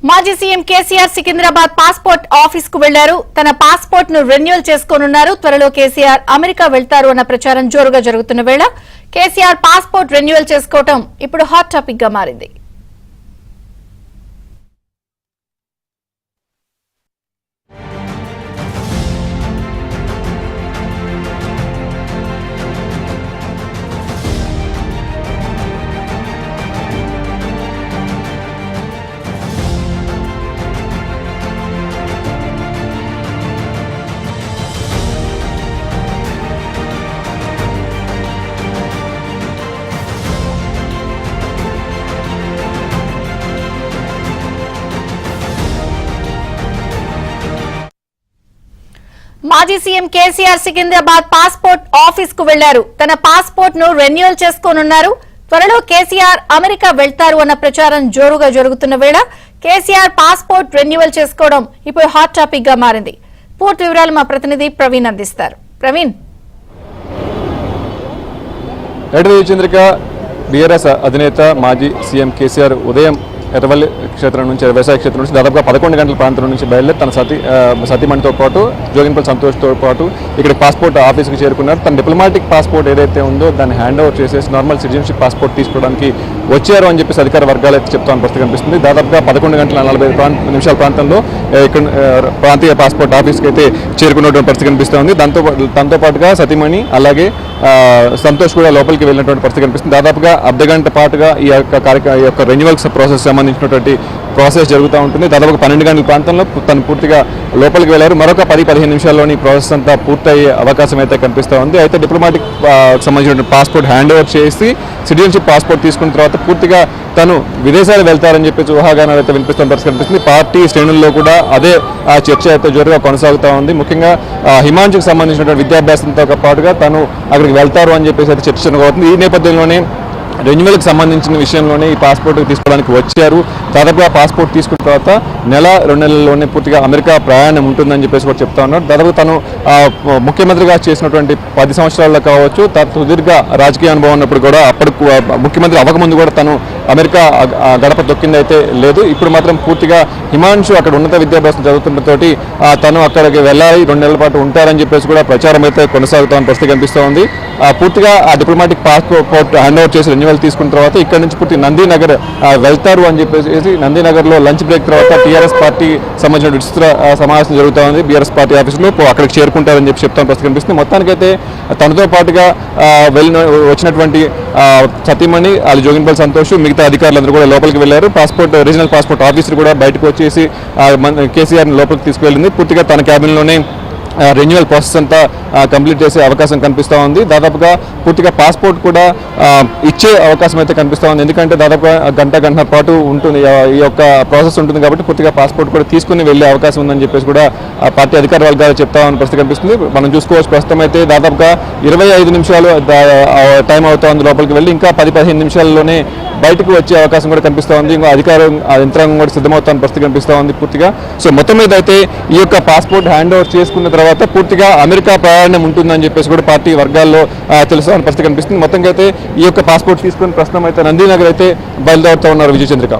మాజీ CM KCR Secunderabad passport office కు వెళ్లారు. తన పాస్పోర్ట్ ను రెన్యువల్ చేసుకోనున్నారు. త్వరలో కేసీఆర్ అమెరికా వెళ్తారు అన్న ప్రచారం జోరుగా జరుగుతున్న వేళ కేసీఆర్ పాస్పోర్ట్ రెన్యువల్ చేసుకోవడం ఇప్పుడు హాట్ టాపిక్ గా మారింది. మాజీ CM KCR Secunderabad passport office కు వెళ్లారు. తన పాస్పోర్ట్ ను రెన్యువల్ చేసుకోనున్నారు. త్వరలో కేసీఆర్ అమెరికా వెళ్తారు అన్న ప్రచారం జోరుగా జరుగుతున్న వేళ కేసీఆర్ పాస్పోర్ట్ రెన్యువల్ చేసుకోవడం ఇప్పుడు హాట్ టాపిక్ గా మారింది. పూర్తి వివరాలు మా ప్రతినిధి ప్రవీణ్ అందిస్తారు. ప్రవీణ్. చంద్రిక, బీఆర్ఎస్ అధినేత మాజీ సీఎం కేసీఆర్ ఉదయం ఎర్రవల్లి క్షేత్రం నుంచి వ్యవసాయ క్షేత్రం నుంచి దాదాపుగా 11 గంటల ప్రాంతం నుంచి బయలుదేరి తన సతీమణితో పాటు జోగిన్పల్లి సంతోష్తో పాటు ఇక్కడ పాస్పోర్ట్ ఆఫీస్కి చేరుకున్నారు. తన డిప్లొమాటిక్ పాస్పోర్ట్ ఏదైతే ఉందో దాన్ని హ్యాండ్ ఓవర్ చేసేసి నార్మల్ సిటిజన్షిప్ పాస్పోర్ట్ తీసుకోవడానికి వచ్చారు అని చెప్పేసి అధికార వర్గాలు అయితే చెప్తామని పరిస్థితి కనిపిస్తుంది. దాదాపుగా 11 గంటల 45 నిమిషాల ప్రాంతంలో ఇక్కడ ప్రాంతీయ పాస్పోర్ట్ ఆఫీస్కి అయితే చేరుకున్నటువంటి పరిస్థితి కనిపిస్తుంది. దాంతో పాటుగా సతీమణి అలాగే సంతోష్ కూడా లోపలికి వెళ్ళినటువంటి పరిస్థితి కనిపిస్తుంది. దాదాపుగా అర్ధగంట పాటుగా ఈ యొక్క రెన్యువల్ ప్రాసెస్ సంబంధించినటువంటి ప్రాసెస్ జరుగుతూ ఉంటుంది. దాదాపు 12 గంటల ప్రాంతంలో తను పూర్తిగా లోపలికి వెళ్ళారు. మరొక 10-15 నిమిషాల్లోని ప్రాసెస్ అంతా పూర్తయ్యే అవకాశం అయితే కనిపిస్తూ ఉంది. అయితే డిప్లొమాటిక్ సంబంధించిన పాస్పోర్ట్ హ్యాండ్ ఓవర్ చేసి సిటిజన్షిప్ పాస్పోర్ట్ తీసుకున్న తర్వాత పూర్తిగా తను విదేశాలు వెళ్తారని చెప్పేసి ఊహాగానాలు అయితే వినిపిస్తున్న పరిస్థితి కనిపిస్తుంది. పార్టీ శ్రేణుల్లో కూడా అదే చర్చ అయితే జోరుగా కొనసాగుతూ ఉంది. ముఖ్యంగా హిమాంశుకు సంబంధించినటువంటి విద్యాభ్యాసంతో పాటుగా తను అక్కడికి వెళ్తారు అని చెప్పేసి అయితే చర్చ జరగబోతుంది. ఈ నేపథ్యంలోనే రెన్యువల్కి సంబంధించిన విషయంలోనే ఈ పాస్పోర్ట్ తీసుకోవడానికి వచ్చారు. దాదాపుగా పాస్పోర్ట్ తీసుకున్న తర్వాత 1-2 నెలల్లోనే పూర్తిగా అమెరికా ప్రయాణం ఉంటుందని చెప్పేసి కూడా చెప్తా ఉన్నారు. దాదాపు తను ముఖ్యమంత్రిగా చేసినటువంటి 10 సంవత్సరాల్లో కావచ్చు, సుదీర్ఘ రాజకీయ అనుభవం ఉన్నప్పుడు కూడా అప్పటి ముఖ్యమంత్రి అవ్వకముందు కూడా తను అమెరికా గడప తొక్కింది అయితే లేదు. ఇప్పుడు మాత్రం పూర్తిగా హిమాంశు అక్కడ ఉన్నత విద్యాభ్యాసం చదువుతున్నతోటి తను అక్కడికి వెళ్ళాలి, 2 నెలల పాటు ఉంటారని చెప్పేసి కూడా ప్రచారం అయితే కొనసాగుతామని పరిస్థితి కనిపిస్తూ ఉంది. పూర్తిగా ఆ డిప్లొమాటిక్ పాస్పోర్ట్ హ్యాండ్ ఓవర్ చేసి రెన్యువల్ తీసుకున్న తర్వాత ఇక్కడ నుంచి పూర్తి నందీనగర్ వెళ్తారు అని చెప్పేసి నందీనగర్లో లంచ్ బ్రేక్ తర్వాత టీఆర్ఎస్ పార్టీ సంబంధించిన విస్తృత సమావేశం జరుగుతూ ఉంది. బీఆర్ఎస్ పార్టీ ఆఫీసులో అక్కడికి చేరుకుంటారని చెప్పి చెప్తాను పరిస్థితి కనిపిస్తుంది. మొత్తానికైతే తనతో పాటుగా వచ్చినటువంటి సతీమణి వాళ్ళు జోగిన్పల్లి సంతోష్ మిగతా అధికారులందరూ కూడా లోపలికి వెళ్ళారు. రీజనల్ పాస్పోర్ట్ ఆఫీసర్ కూడా బయటకు వచ్చేసి కేసీఆర్ని లోపలికి తీసుకువెళ్ళింది. పూర్తిగా తన క్యాబిన్లోనే రెన్యువల్ ప్రాసెస్ అంతా కంప్లీట్ చేసే అవకాశం కనిపిస్తూ ఉంది. దాదాపుగా పూర్తిగా పాస్పోర్ట్ కూడా ఇచ్చే అవకాశం అయితే కనిపిస్తూ ఉంది. ఎందుకంటే దాదాపుగా గంటన్నర పాటు ఉంటుంది ఈ యొక్క ప్రాసెస్ ఉంటుంది కాబట్టి పూర్తిగా పాస్పోర్ట్ కూడా తీసుకుని వెళ్ళే అవకాశం ఉందని చెప్పేసి కూడా పార్టీ అధికార వర్గాలు చెప్తామని పరిస్థితి కనిపిస్తుంది. మనం చూసుకోవచ్చు, ప్రస్తుతం అయితే దాదాపుగా 25 నిమిషాలు టైం అవుతా ఉంది లోపలికి వెళ్ళి. ఇంకా 10-15 నిమిషాల్లోనే బయటకు వచ్చే అవకాశం కూడా కనిపిస్తూ ఉంది. ఇంకా యంత్రాంగం కూడా సిద్ధమవుతామని పరిస్థితి కనిపిస్తూ ఉంది పూర్తిగా. సో మొత్తం మీద అయితే ఈ యొక్క పాస్పోర్ట్ హ్యాండ్ ఓవర్ చేసుకున్న తర్వాత పూర్తిగా అమెరికా ప్రయాణం ఉంటుందని చెప్పేసి కూడా పార్టీ వర్గాల్లో తెలుసుకోవాలని పరిస్థితి కనిపిస్తుంది. మొత్తంగా అయితే ఈ యొక్క పాస్పోర్ట్ తీసుకుని ప్రస్తుతం అయితే నందీనగర్ అయితే బయలుదేరుతూ ఉన్నారు. విజయచంద్రిక.